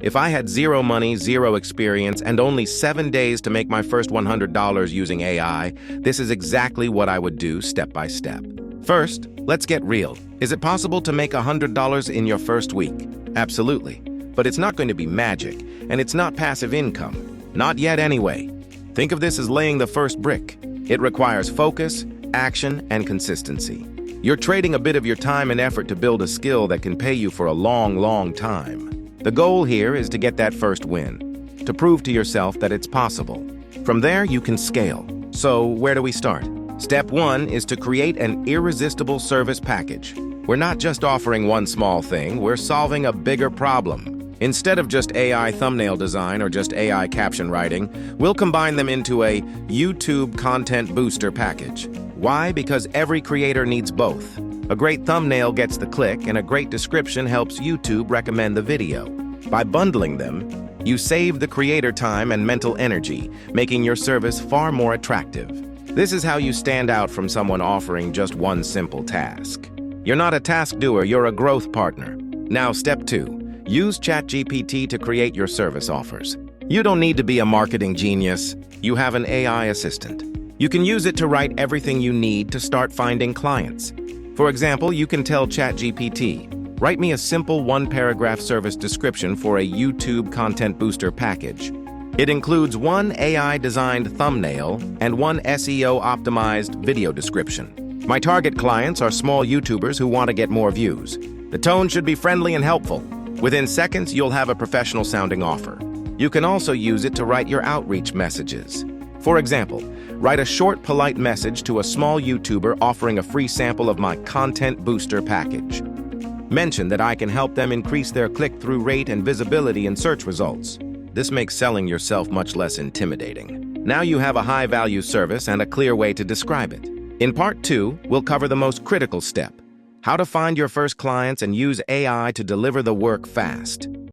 If I had zero money, zero experience, and only 7 days to make my first $100 using AI, this is exactly what I would do step by step. First, let's get real. Is it possible to make $100 in your first week? Absolutely. But it's not going to be magic, and it's not passive income. Not yet anyway. Think of this as laying the first brick. It requires focus, action, and consistency. You're trading a bit of your time and effort to build a skill that can pay you for a long, long time. The goal here is to get that first win, to prove to yourself that it's possible. From there, you can scale. So, where do we start? Step 1 is to create an irresistible service package. We're not just offering one small thing, we're solving a bigger problem. Instead of just AI thumbnail design or just AI caption writing, we'll combine them into a YouTube content booster package. Why? Because every creator needs both. A great thumbnail gets the click, and a great description helps YouTube recommend the video. By bundling them, you save the creator time and mental energy, making your service far more attractive. This is how you stand out from someone offering just one simple task. You're not a task doer, you're a growth partner. Now, step 2. Use ChatGPT to create your service offers. You don't need to be a marketing genius. You have an AI assistant. You can use it to write everything you need to start finding clients. For example, you can tell ChatGPT, write me a simple one-paragraph service description for a YouTube content booster package. It includes one AI-designed thumbnail and one SEO-optimized video description. My target clients are small YouTubers who want to get more views. The tone should be friendly and helpful. Within seconds, you'll have a professional-sounding offer. You can also use it to write your outreach messages. For example, write a short, polite message to a small YouTuber offering a free sample of my content booster package. Mention that I can help them increase their click-through rate and visibility in search results. This makes selling yourself much less intimidating. Now you have a high-value service and a clear way to describe it. In part 2, we'll cover the most critical step: how to find your first clients and use AI to deliver the work fast.